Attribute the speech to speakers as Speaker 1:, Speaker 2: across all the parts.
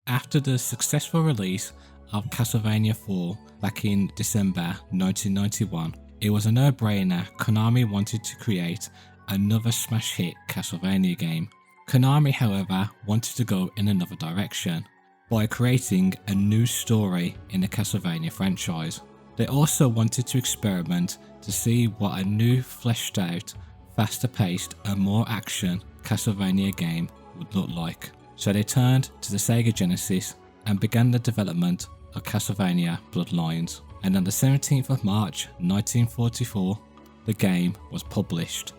Speaker 1: After the successful release of Castlevania 4 back in December 1991, it was a no-brainer. Konami wanted to create another smash hit Castlevania game. Konami, however, wanted to go in another direction by creating a new story in the Castlevania franchise. They also wanted to experiment to see what a new fleshed out, faster paced and more action Castlevania game would look like. So they turned to the Sega Genesis and began the development of Castlevania Bloodlines. And on the 17th of March 1944, the game was published.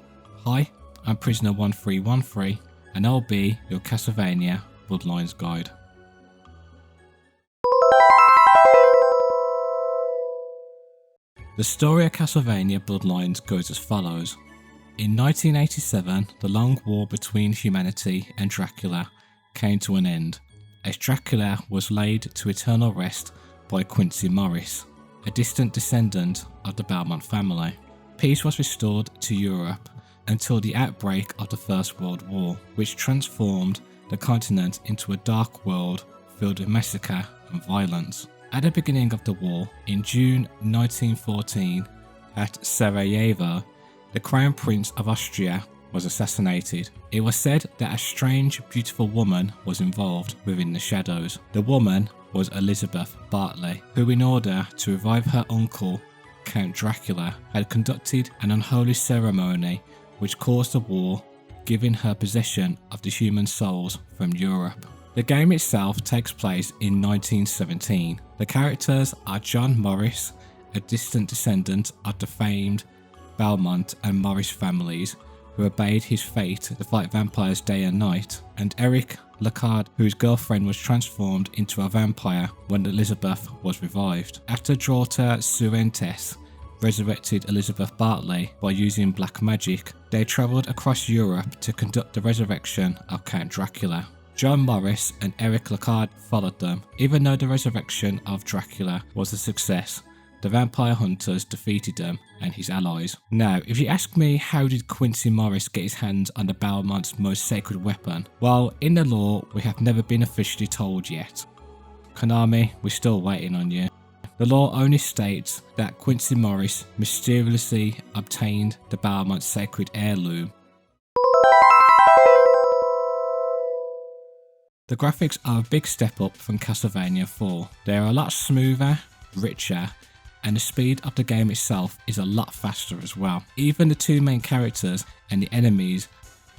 Speaker 1: Hi, I'm Prisoner 1313 and I'll be your Castlevania Bloodlines guide. The story of Castlevania Bloodlines goes as follows. In 1987, the long war between humanity and Dracula came to an end, as Dracula was laid to eternal rest by Quincy Morris, a distant descendant of the Belmont family. Peace was restored to Europe until the outbreak of the First World War, which transformed the continent into a dark world filled with massacre and violence. At the beginning of the war, in June 1914, at Sarajevo, the Crown Prince of Austria was assassinated. It was said that a strange, beautiful woman was involved within the shadows. The woman was Elizabeth Bartley, who, in order to revive her uncle, Count Dracula, had conducted an unholy ceremony which caused the war, giving her possession of the human souls from Europe. The game itself takes place in 1917. The characters are John Morris, a distant descendant of the famed Belmont and Morris families who obeyed his fate to fight vampires day and night, and Eric Lacard, whose girlfriend was transformed into a vampire when Elizabeth was revived. After Draughter Suentes resurrected Elizabeth Bartley by using black magic, they travelled across Europe to conduct the resurrection of Count Dracula. John Morris and Eric Lacard followed them. Even though the resurrection of Dracula was a success, the vampire hunters defeated them and his allies. Now, if you ask me how did Quincy Morris get his hands on the Belmont's most sacred weapon, well, in the lore we have never been officially told yet. Konami, we're still waiting on you. The lore only states that Quincy Morris mysteriously obtained the Belmont's sacred heirloom. The graphics are a big step up from Castlevania 4. They are a lot smoother, richer, and the speed of the game itself is a lot faster as well. Even the two main characters and the enemies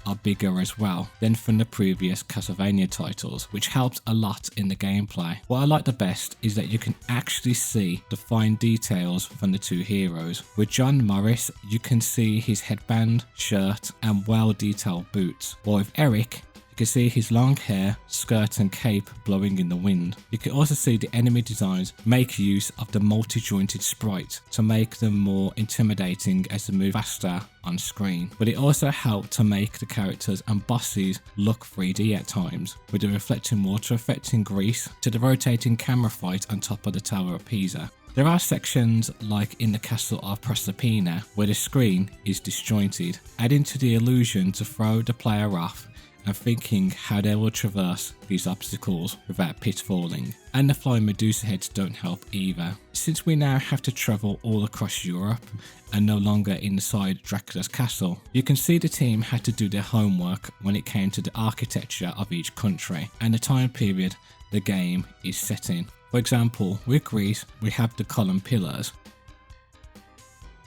Speaker 1: are bigger as well than from the previous Castlevania titles, which helps a lot in the gameplay. What I like the best is that you can actually see the fine details from the two heroes. With John Morris, you can see his headband, shirt, and well detailed boots, while with Eric, you can see his long hair, skirt and cape blowing in the wind. You can also see the enemy designs make use of the multi-jointed sprite to make them more intimidating as they move faster on screen. But it also helped to make the characters and bosses look 3D at times, with the reflecting water affecting Greece to the rotating camera fight on top of the Tower of Pisa. There are sections like in the Castle of Proserpina where the screen is disjointed, adding to the illusion to throw the player off and thinking how they will traverse these obstacles without pitfalling. And the flying Medusa heads don't help either. Since we now have to travel all across Europe and no longer inside Dracula's castle, you can see the team had to do their homework when it came to the architecture of each country and the time period the game is set in. For example, with Greece we have the column pillars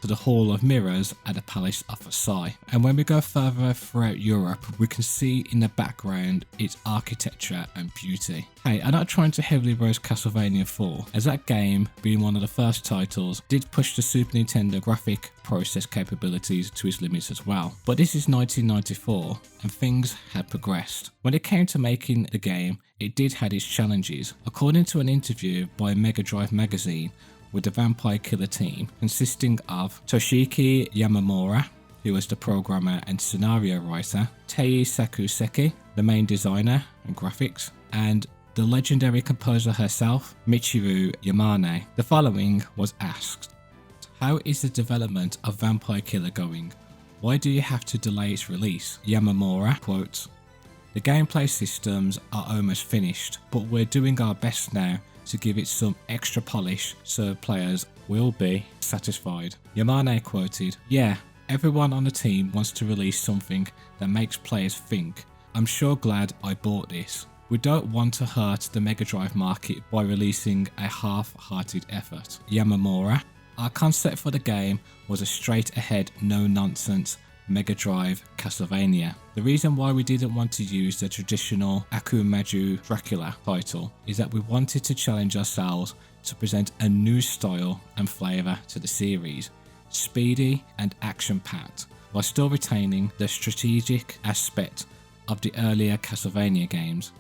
Speaker 1: to the Hall of Mirrors at the Palace of Versailles. And when we go further throughout Europe, we can see in the background its architecture and beauty. Hey, I'm not trying to heavily roast Castlevania 4, as that game, being one of the first titles, did push the Super Nintendo graphic process capabilities to its limits as well. But this is 1994, and things had progressed. When it came to making the game, it did have its challenges. According to an interview by Mega Drive magazine, with the Vampire Killer team consisting of Toshiki Yamamura, who was the programmer and scenario writer, Tei Sakuseki, the main designer and graphics, and the legendary composer herself, Michiru Yamane. The following was asked: how is the development of Vampire Killer going? Why do you have to delay its release? Yamamura quotes, The gameplay systems are almost finished, but we're doing our best now to give it some extra polish so players will be satisfied. Yamane quoted, "Yeah, everyone on the team wants to release something that makes players think. I'm sure glad I bought this. We don't want to hurt the Mega Drive market by releasing a half-hearted effort." Yamamura, "Our concept for the game was a straight-ahead, no-nonsense Mega Drive Castlevania. The reason why we didn't want to use the traditional Akumaju Dracula title is that we wanted to challenge ourselves to present a new style and flavour to the series, speedy and action-packed, while still retaining the strategic aspect of the earlier Castlevania games.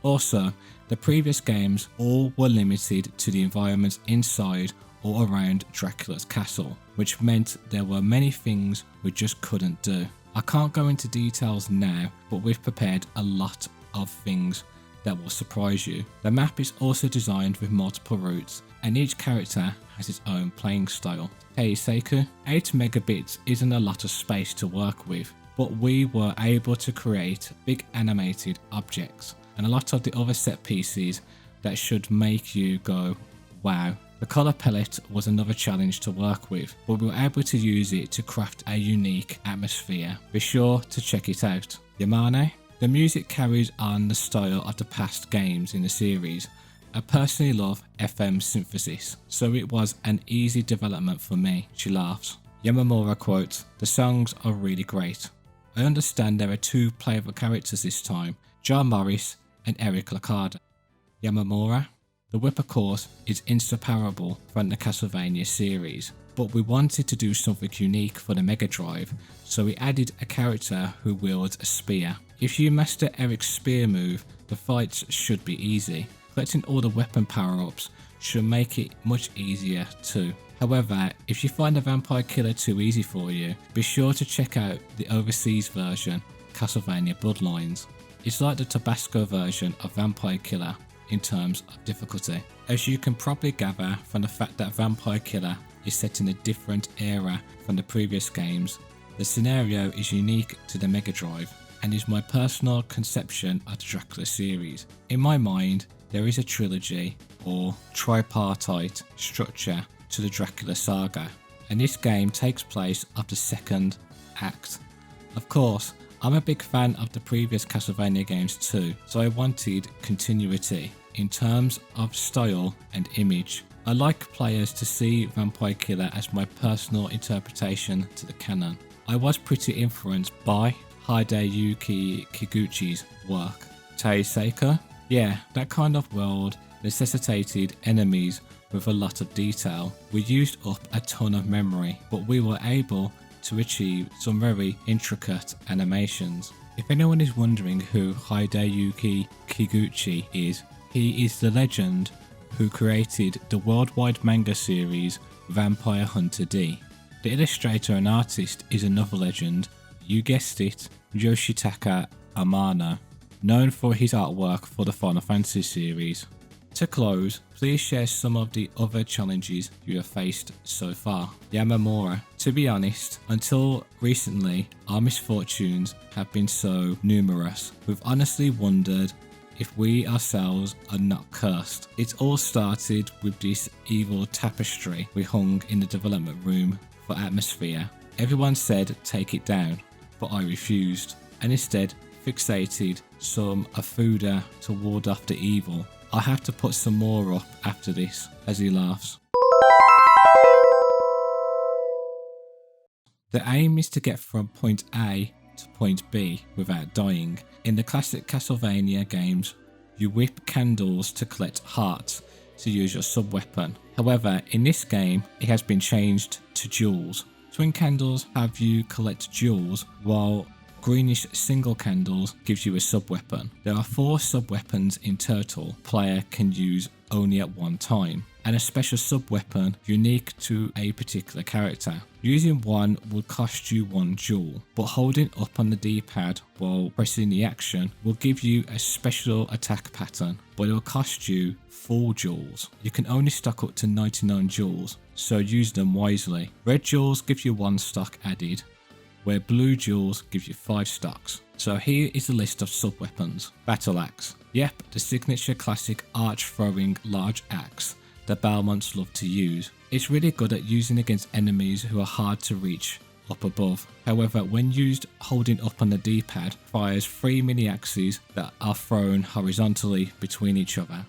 Speaker 1: Also, the previous games all were limited to the environments inside or around Dracula's castle, which meant there were many things we just couldn't do. I can't go into details now, but we've prepared a lot of things that will surprise you. The map is also designed with multiple routes, and each character has its own playing style." Keiseiku, 8 megabits isn't a lot of space to work with, but we were able to create big animated objects and a lot of the other set pieces that should make you go, wow. The colour palette was another challenge to work with, but we were able to use it to craft a unique atmosphere. Be sure to check it out. Yamane, "The music carries on the style of the past games in the series. I personally love FM synthesis, so it was an easy development for me." She laughs. Yamamura quotes, "The songs are really great. I understand there are 2 playable characters this time, John Morris and Eric Lacada." Yamamura, "The whip of course is inseparable from the Castlevania series, but we wanted to do something unique for the Mega Drive, so we added a character who wields a spear. If you master Eric's spear move, the fights should be easy. Collecting all the weapon power-ups should make it much easier too. However, if you find the Vampire Killer too easy for you, be sure to check out the overseas version, Castlevania Bloodlines. It's like the Tabasco version of Vampire Killer in terms of difficulty. As you can probably gather from the fact that Vampire Killer is set in a different era from the previous games, the scenario is unique to the Mega Drive and is my personal conception of the Dracula series. In my mind, there is a trilogy or tripartite structure to the Dracula saga, and this game takes place of the second act. Of course, I'm a big fan of the previous Castlevania games too, so I wanted continuity in terms of style and image. I like players to see Vampire Killer as my personal interpretation to the canon. I was pretty influenced by Hideyuki Kiguchi's work. Teiseiku, yeah, that kind of world necessitated enemies with a lot of detail. We used up a ton of memory, but we were able to achieve some very intricate animations. If anyone is wondering who Hideyuki Kiguchi is, he is the legend who created the worldwide manga series Vampire Hunter D. The illustrator and artist is another legend, you guessed it, Yoshitaka Amano, known for his artwork for the Final Fantasy series. To close, please share some of the other challenges you have faced so far. Yamamura, to be honest, until recently, our misfortunes have been so numerous. We've honestly wondered if we ourselves are not cursed. It all started with this evil tapestry we hung in the development room for atmosphere. Everyone said take it down, but I refused, and instead fixated some Afuda to ward off the evil. I have to put some more up after this, as he laughs. The aim is to get from point A to point B without dying. In the classic Castlevania games, you whip candles to collect hearts to use your sub-weapon. However, in this game, it has been changed to jewels. Twin candles have you collect jewels, while greenish single candles gives you a sub-weapon. There are 4 sub-weapons in total player can use only at one time, and a special sub-weapon unique to a particular character. Using one will cost you 1 jewel, but holding up on the D-pad while pressing the action will give you a special attack pattern, but it will cost you 4 jewels. You can only stock up to 99 jewels, so use them wisely. Red jewels give you 1 stock added, where blue jewels give you 5 stocks. So here is the list of sub-weapons. Battle Axe. Yep, the signature classic arch-throwing large axe that Belmonts love to use. It's really good at using against enemies who are hard to reach up above. However, when used holding up on the D-pad, fires 3 mini axes that are thrown horizontally between each other.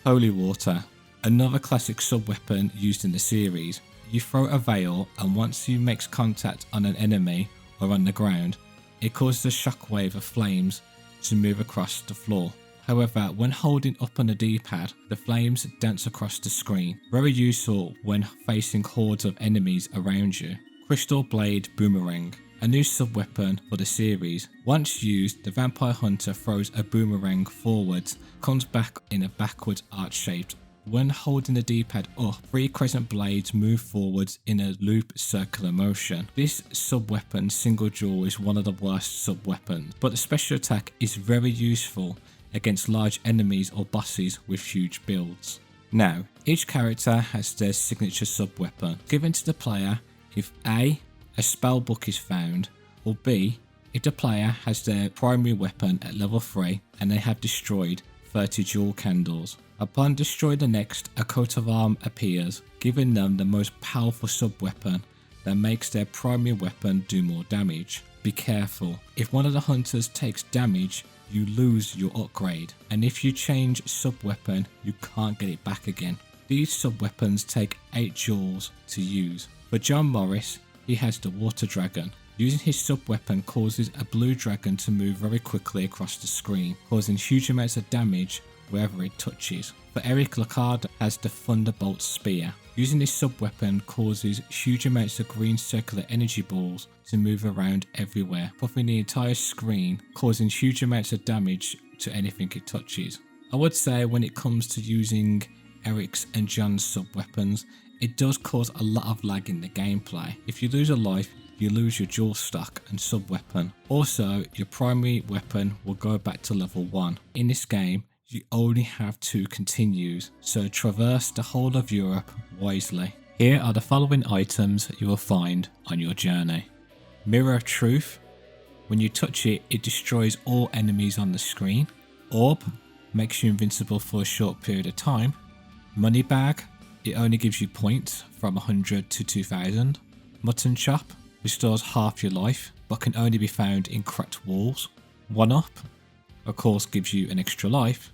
Speaker 1: Holy Water. Another classic sub-weapon used in the series. You throw a veil, and once you make contact on an enemy or on the ground, it causes a shockwave of flames to move across the floor. However, when holding up on the D-pad, the flames dance across the screen. Very useful when facing hordes of enemies around you. Crystal Blade Boomerang. A new sub-weapon for the series. Once used, the Vampire Hunter throws a boomerang forwards, comes back in a backwards arch shape. When holding the D-pad up, 3 crescent blades move forwards in a loop circular motion. This sub-weapon single duel is one of the worst sub-weapons, but the special attack is very useful against large enemies or bosses with huge builds. Now, each character has their signature sub-weapon given to the player if A, a spell book is found, or B, if the player has their primary weapon at level 3 and they have destroyed 30 jewel candles. Upon destroying the next, a coat of arms appears, giving them the most powerful sub-weapon that makes their primary weapon do more damage. Be careful, if one of the hunters takes damage, you lose your upgrade, and if you change sub-weapon, you can't get it back again. These sub-weapons take 8 jewels to use. For John Morris, he has the Water Dragon. Using his sub-weapon causes a blue dragon to move very quickly across the screen, causing huge amounts of damage wherever it touches. For Eric Lacard has the Thunderbolt Spear. Using this sub-weapon causes huge amounts of green circular energy balls to move around everywhere, puffing the entire screen, causing huge amounts of damage to anything it touches. I would say when it comes to using Eric's and John's sub-weapons, it does cause a lot of lag in the gameplay. If you lose a life, you lose your dual stock and sub-weapon. Also, your primary weapon will go back to level 1. In this game, you only have 2 continues, so traverse the whole of Europe wisely. Here are the following items you will find on your journey. Mirror of Truth. When you touch it, it destroys all enemies on the screen. Orb. Makes you invincible for a short period of time. Money Bag. It only gives you points from 100 to 2000. Mutton Chop. Restores half your life, but can only be found in cracked walls. 1-Up. Of course gives you an extra life.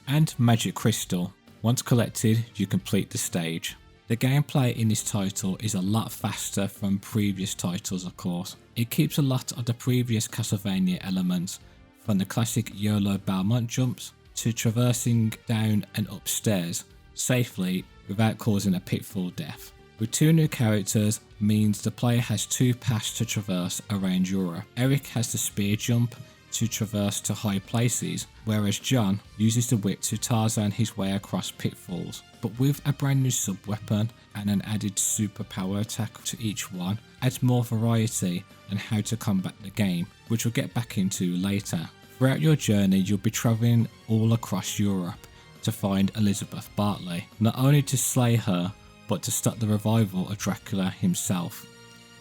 Speaker 1: And Magic Crystal. Once collected, you complete the stage. The gameplay in this title is a lot faster from previous titles, of course. It keeps a lot of the previous Castlevania elements, from the classic YOLO Belmont jumps to traversing down and upstairs safely without causing a pitfall death. With 2 new characters means the player has 2 paths to traverse around Europe. Eric has the spear jump to traverse to high places, whereas John uses the whip to Tarzan his way across pitfalls. But with a brand new sub-weapon and an added super power attack to each one, adds more variety on how to combat the game, which we'll get back into later. Throughout your journey, you'll be travelling all across Europe to find Elizabeth Bartley, not only to slay her, but to stop the revival of Dracula himself.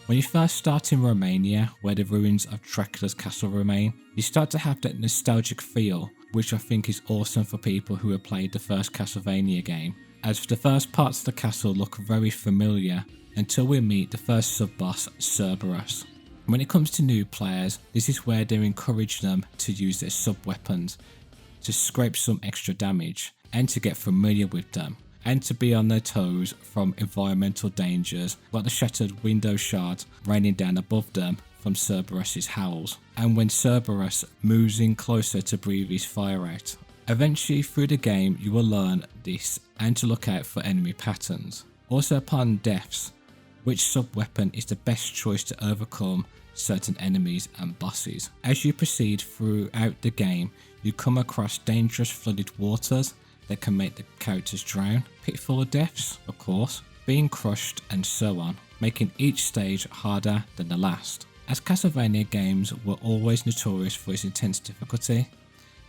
Speaker 1: When you first start in Romania, where the ruins of Dracula's castle remain, you start to have that nostalgic feel, which I think is awesome for people who have played the first Castlevania game, as the first parts of the castle look very familiar until we meet the first sub-boss, Cerberus. When it comes to new players, this is where they encourage them to use their sub-weapons to scrape some extra damage and to get familiar with them, and to be on their toes from environmental dangers like the shattered window shards raining down above them from Cerberus's howls, and when Cerberus moves in closer to breathe his fire out. Eventually through the game you will learn this and to look out for enemy patterns. Also upon deaths, which sub-weapon is the best choice to overcome certain enemies and bosses. As you proceed throughout the game, you come across dangerous flooded waters that can make the characters drown, pitfall deaths, of course, being crushed and so on, making each stage harder than the last. As Castlevania games were always notorious for its intense difficulty,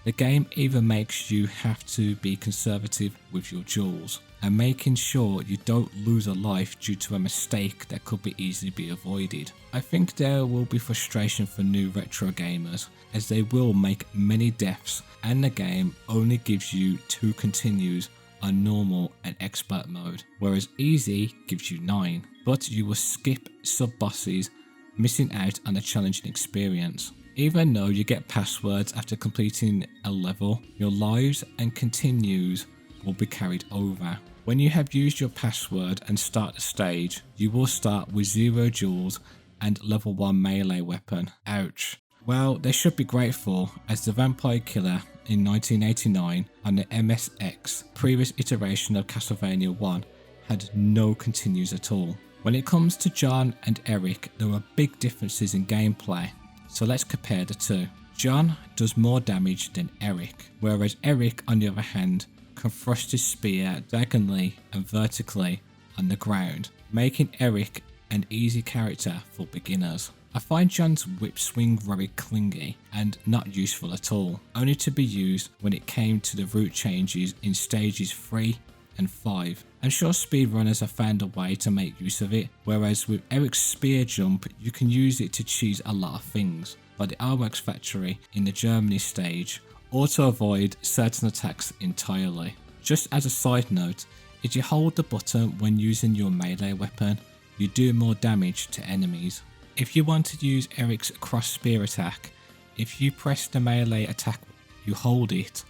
Speaker 1: The game even makes you have to be conservative with your jewels and making sure you don't lose a life due to a mistake that could be easily be avoided. I think there will be frustration for new retro gamers as they will make many deaths and the game only gives you 2 continues on normal and expert mode, whereas easy gives you 9, but you will skip sub bosses, missing out on a challenging experience. Even though you get passwords after completing a level, your lives and continues will be carried over. When you have used your password and start the stage, you will start with 0 jewels and level 1 melee weapon. Ouch. Well, they should be grateful as the Vampire Killer in 1989 on the MSX, previous iteration of Castlevania 1, had no continues at all. When it comes to John and Eric, there are big differences in gameplay. So let's compare the two. John does more damage than Eric, whereas Eric on the other hand can thrust his spear diagonally and vertically on the ground, making Eric an easy character for beginners. I find John's whip swing very clingy and not useful at all, only to be used when it came to the route changes in stages 3 and 5. I'm sure speedrunners have found a way to make use of it, whereas with Eric's spear jump you can use it to cheese a lot of things, like the Artworks factory in the Germany stage, or to avoid certain attacks entirely. Just as a side note, if you hold the button when using your melee weapon, you do more damage to enemies. If you want to use Eric's cross spear attack, if you press the melee attack, you hold it,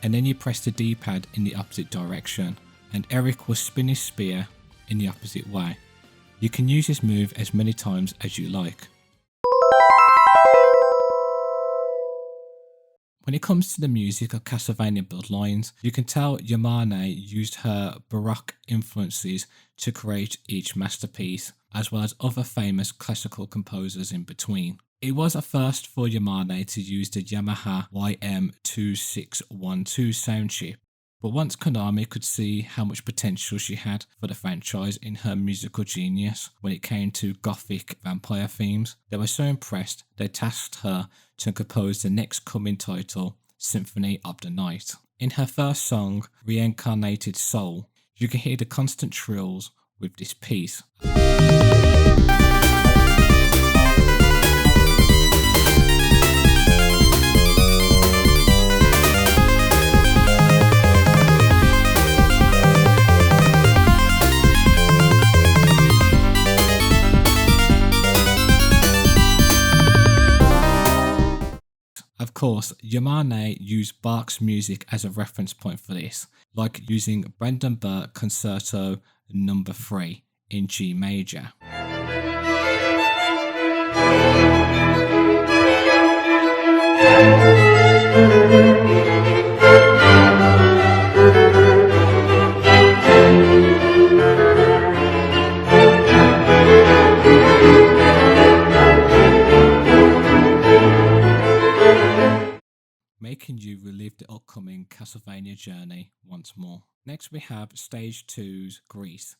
Speaker 1: and then you press the D-pad in the opposite direction, and Eric will spin his spear in the opposite way. You can use this move as many times as you like. When it comes to the music of Castlevania Bloodlines, you can tell Yamane used her Baroque influences to create each masterpiece, as well as other famous classical composers in between. It was a first for Yamane to use the Yamaha YM2612 sound chip, but once Konami could see how much potential she had for the franchise in her musical genius when it came to gothic vampire themes, they were so impressed they tasked her to compose the next coming title, Symphony of the Night. In her first song, Reincarnated Soul, you can hear the constant trills with this piece. Of course, Yamane used Bach's music as a reference point for this, like using Brandenburg Concerto No. 3 in G major. Making you relive the upcoming Castlevania journey once more. Next we have Stage 2's Grease,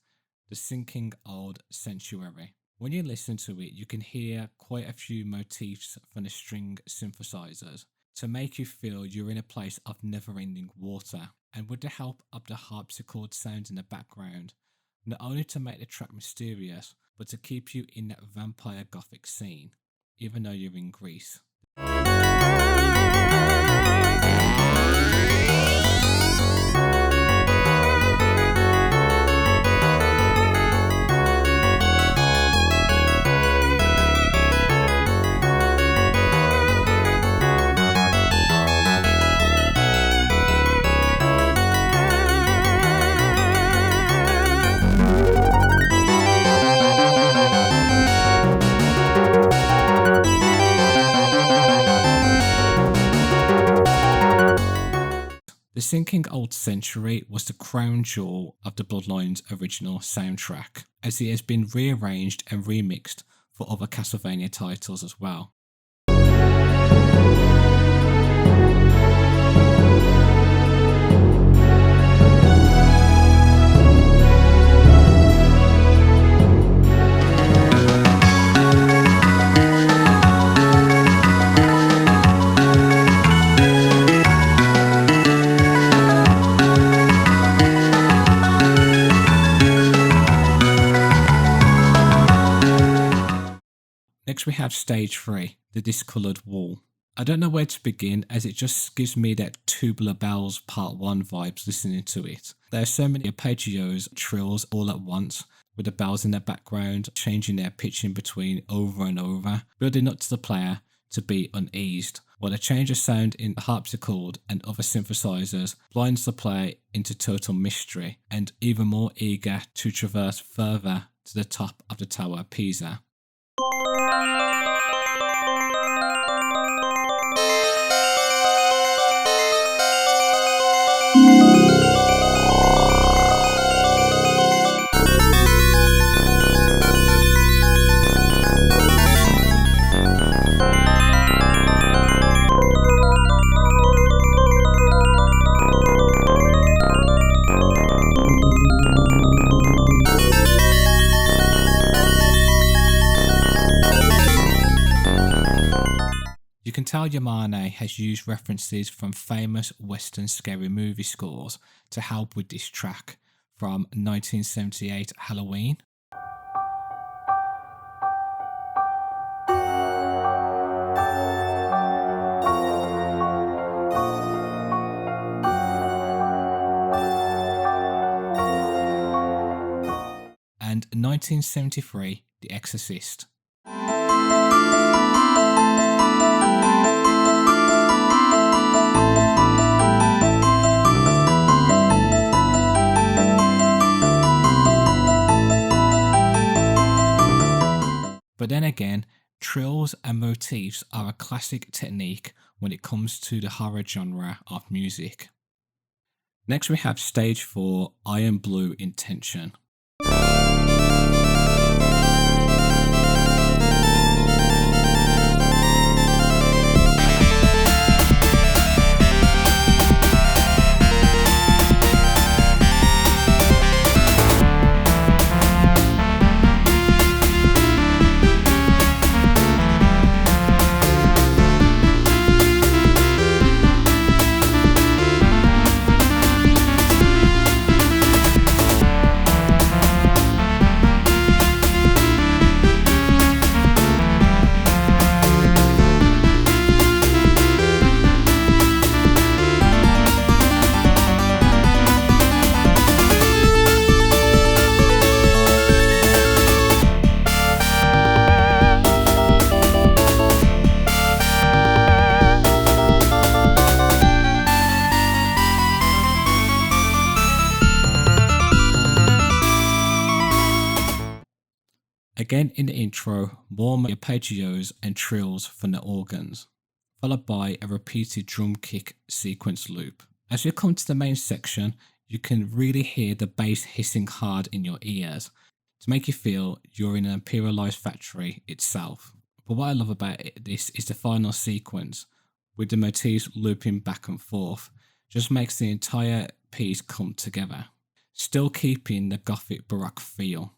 Speaker 1: the sinking old sanctuary. When you listen to it, you can hear quite a few motifs from the string synthesizers to make you feel you're in a place of never-ending water, and with the help of the harpsichord sounds in the background, not only to make the track mysterious, but to keep you in that vampire gothic scene, even though you're in Greece. The Sinking Old Century was the crown jewel of the Bloodlines original soundtrack, as it has been rearranged and remixed for other Castlevania titles as well. Next we have stage 3, the discoloured wall. I don't know where to begin, as it just gives me that Tubular Bells Part 1 vibes listening to it. There are so many arpeggios, trills all at once, with the bells in the background, changing their pitch in between over and over, building up to the player to be uneased, while the change of sound in the harpsichord and other synthesizers blinds the player into total mystery and even more eager to traverse further to the top of the Tower of Pisa. You can tell Yamane has used references from famous Western scary movie scores to help with this track, from 1978 Halloween, and 1973 The Exorcist. But then again, trills and motifs are a classic technique when it comes to the horror genre of music. Next we have stage 4, Iron Blue Intention. Again in the intro, more arpeggios and trills from the organs, followed by a repeated drum kick sequence loop. As you come to the main section, you can really hear the bass hissing hard in your ears to make you feel you're in an imperialized factory itself. But what I love about this is the final sequence, with the motifs looping back and forth, just makes the entire piece come together, still keeping the Gothic Baroque feel,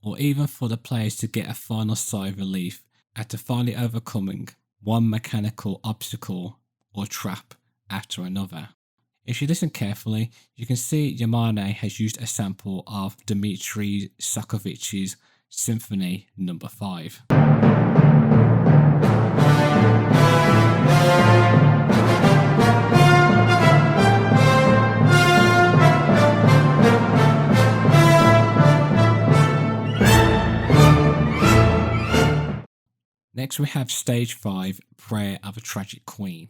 Speaker 1: or even for the players to get a final sigh of relief after finally overcoming one mechanical obstacle or trap after another. If you listen carefully, you can see Yamane has used a sample of Dmitri Sokovich's Symphony No. 5. Next we have stage 5, Prayer of a Tragic Queen.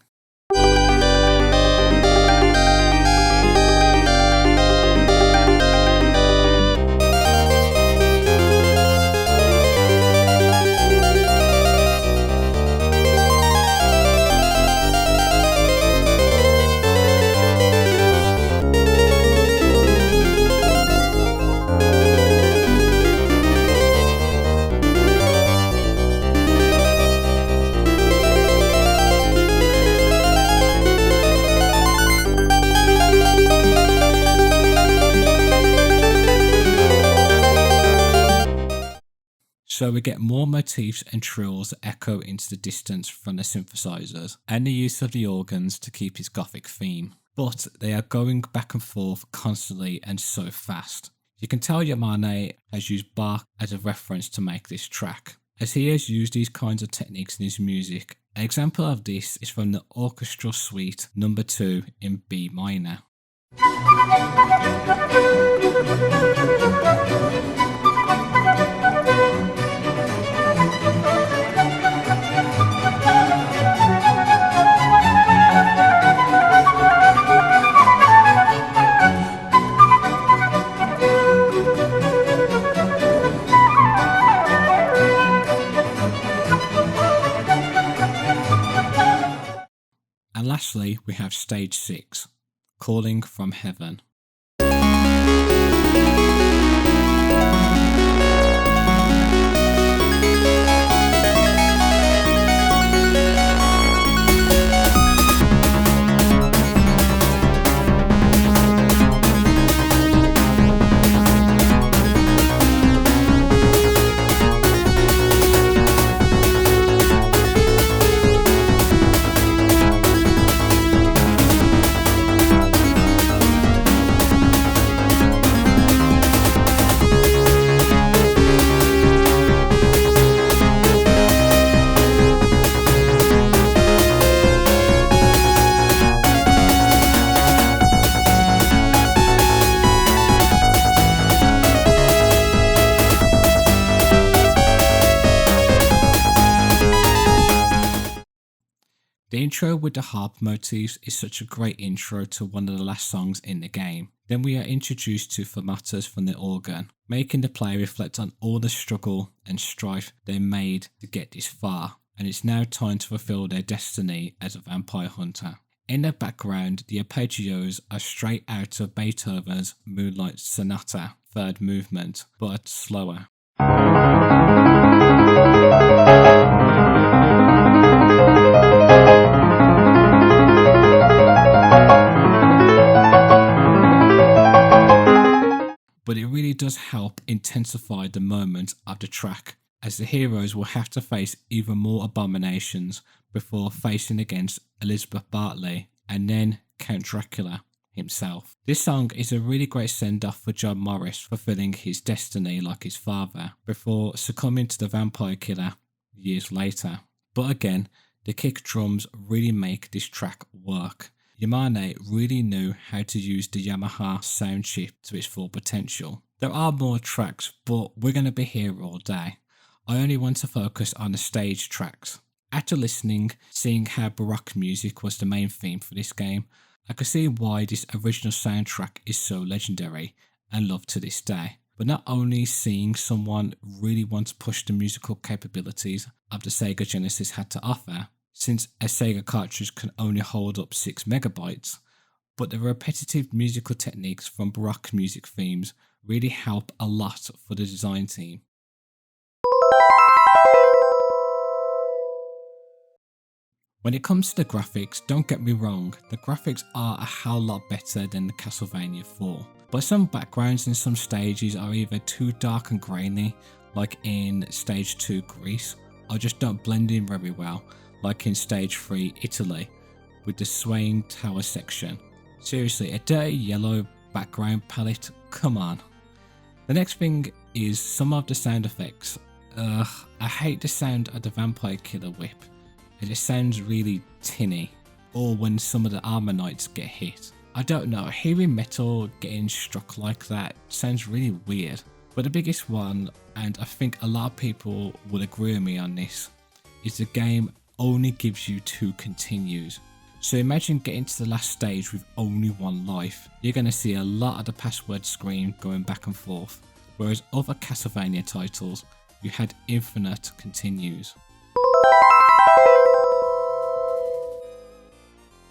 Speaker 1: So we get more motifs and trills that echo into the distance from the synthesizers, and the use of the organs to keep its gothic theme. But they are going back and forth constantly and so fast. You can tell Yamane has used Bach as a reference to make this track. as he has used these kinds of techniques in his music. An example of this is from the Orchestral Suite No. 2 in B minor. And lastly, we have Stage 6, Calling from Heaven. The intro with the harp motifs is such a great intro to one of the last songs in the game. Then we are introduced to fermatas from the organ, making the player reflect on all the struggle and strife they made to get this far, and it's now time to fulfill their destiny as a vampire hunter. In the background, the arpeggios are straight out of Beethoven's Moonlight Sonata, third movement, but slower. But it really does help intensify the moment of the track, as the heroes will have to face even more abominations before facing against Elizabeth Bartley and then Count Dracula himself. This song is a really great send-off for John Morris, fulfilling his destiny like his father before succumbing to the vampire killer years later. But again, the kick drums really make this track work. Yamane really knew how to use the Yamaha sound chip to its full potential. There are more tracks, but we're going to be here all day. I only want to focus on the stage tracks. After listening, seeing how Baroque music was the main theme for this game, I could see why this original soundtrack is so legendary and loved to this day. But not only seeing someone really want to push the musical capabilities of the Sega Genesis had to offer, since a Sega cartridge can only hold up 6 megabytes, but the repetitive musical techniques from Baroque music themes really help a lot for the design team. When it comes to the graphics, don't get me wrong, the graphics are a hell lot better than the Castlevania 4, but some backgrounds in some stages are either too dark and grainy, like in Stage 2 Greece, or just don't blend in very well, like in Stage 3 Italy, with the swaying tower section. Seriously, a dirty yellow background palette, come on. The next thing is some of the sound effects. I hate the sound of the vampire killer whip. It just sounds really tinny, or when some of the armor knights get hit. I don't know, hearing metal getting struck like that sounds really weird. But the biggest one, and I think a lot of people will agree with me on this, is the game only gives you 2 continues. So imagine getting to the last stage with only 1 life. You're going to see a lot of the password screen going back and forth, whereas other Castlevania titles, you had infinite continues.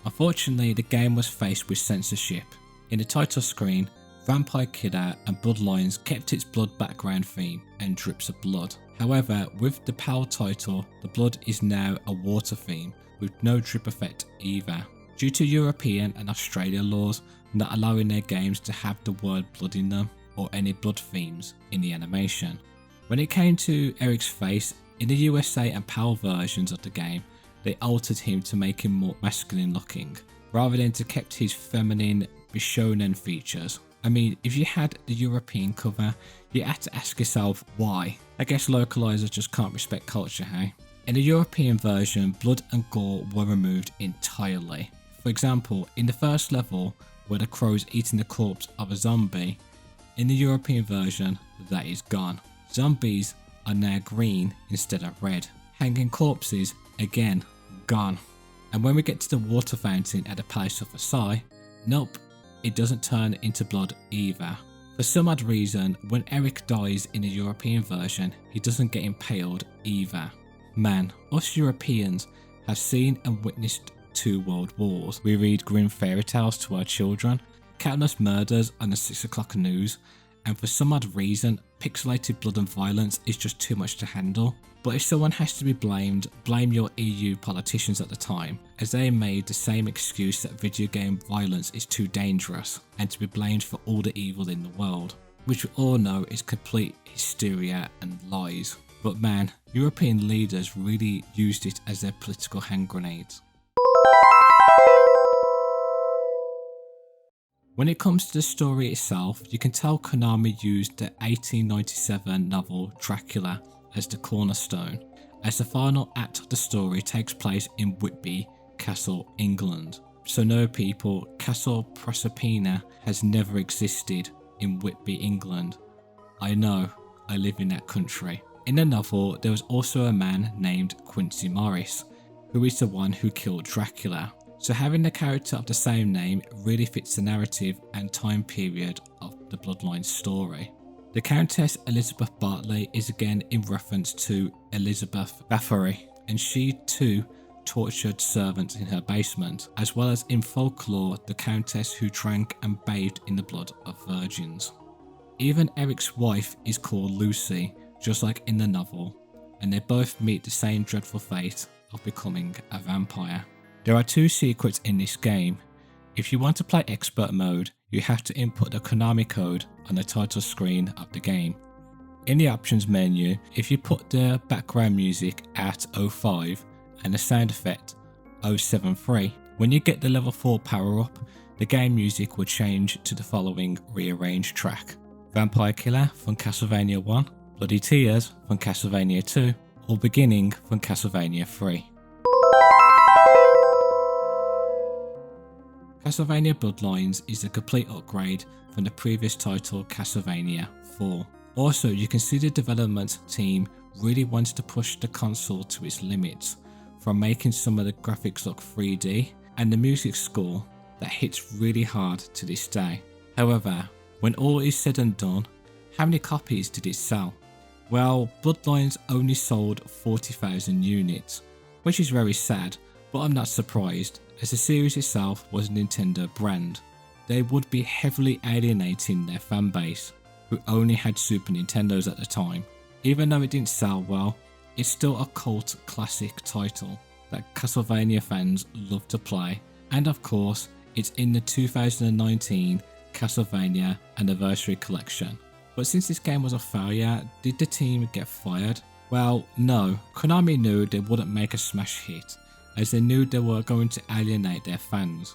Speaker 1: Unfortunately, the game was faced with censorship. In the title screen, Vampire Killer and Bloodlines kept its blood background theme and drips of blood. However, with the PAL title, the blood is now a water theme with no drip effect either, due to European and Australian laws not allowing their games to have the word blood in them or any blood themes in the animation. When it came to Eric's face, in the USA and PAL versions of the game, they altered him to make him more masculine looking, rather than to kept his feminine Bishonen features. I mean, if you had the European cover, you had to ask yourself why. I guess localizers just can't respect culture, hey? In the European version, blood and gore were removed entirely. For example, in the first level, where the crow is eating the corpse of a zombie, in the European version, that is gone. Zombies are now green instead of red. Hanging corpses, again, gone. And when we get to the water fountain at the Palace of Versailles, nope, it doesn't turn into blood either. For some odd reason, when Eric dies in the European version, he doesn't get impaled either. Man, us Europeans have seen and witnessed 2 world wars. We read grim fairy tales to our children, countless murders on the 6 o'clock news, and for some odd reason, pixelated blood and violence is just too much to handle. But if someone has to be blamed, blame your EU politicians at the time, as they made the same excuse that video game violence is too dangerous and to be blamed for all the evil in the world, which we all know is complete hysteria and lies. But man, European leaders really used it as their political hand grenades. When it comes to the story itself, you can tell Konami used the 1897 novel Dracula as the cornerstone, as the final act of the story takes place in Whitby Castle, England. So no people, Castle Proserpina has never existed in Whitby, England. I know, I live in that country. In the novel, there was also a man named Quincy Morris, who is the one who killed Dracula. So having the character of the same name really fits the narrative and time period of the Bloodlines story. The Countess Elizabeth Bartley is again in reference to Elizabeth Bathory, and she too tortured servants in her basement, as well as in folklore the Countess who drank and bathed in the blood of virgins. Even Eric's wife is called Lucy, just like in the novel, and they both meet the same dreadful fate of becoming a vampire. There are 2 secrets in this game. If you want to play expert mode, you have to input the Konami code on the title screen of the game. In the options menu, if you put the background music at 05 and the sound effect 073, when you get the level 4 power up, the game music will change to the following rearranged track: Vampire Killer from Castlevania 1, Bloody Tears from Castlevania 2, or Beginning from Castlevania 3. Castlevania Bloodlines is a complete upgrade from the previous title Castlevania 4. Also, you can see the development team really wants to push the console to its limits, from making some of the graphics look 3D and the music score that hits really hard to this day. However, when all is said and done, how many copies did it sell? Well, Bloodlines only sold 40,000 units, which is very sad, but I'm not surprised, as the series itself was a Nintendo brand. They would be heavily alienating their fan base, who only had Super Nintendos at the time. Even though it didn't sell well, it's still a cult classic title that Castlevania fans love to play, and of course, it's in the 2019 Castlevania Anniversary Collection. But since this game was a failure, did the team get fired? Well, no. Konami knew they wouldn't make a smash hit, as they knew they were going to alienate their fans.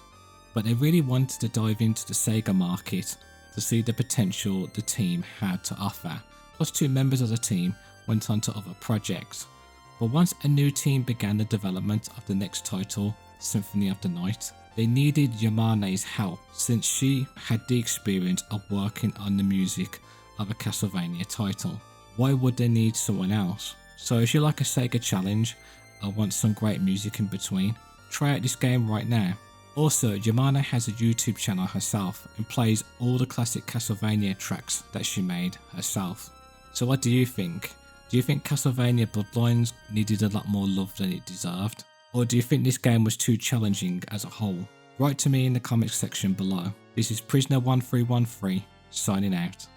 Speaker 1: But they really wanted to dive into the Sega market to see the potential the team had to offer. Plus 2 members of the team went on to other projects. But once a new team began the development of the next title, Symphony of the Night, they needed Yamane's help, since she had the experience of working on the music of a Castlevania title. Why would they need someone else? So if you like a Sega challenge or want some great music in between, try out this game right now. Also, Yamane has a YouTube channel herself and plays all the classic Castlevania tracks that she made herself. So what do you think? Do you think Castlevania Bloodlines needed a lot more love than it deserved? Or do you think this game was too challenging as a whole? Write to me in the comments section below. This is Prisoner1313 signing out.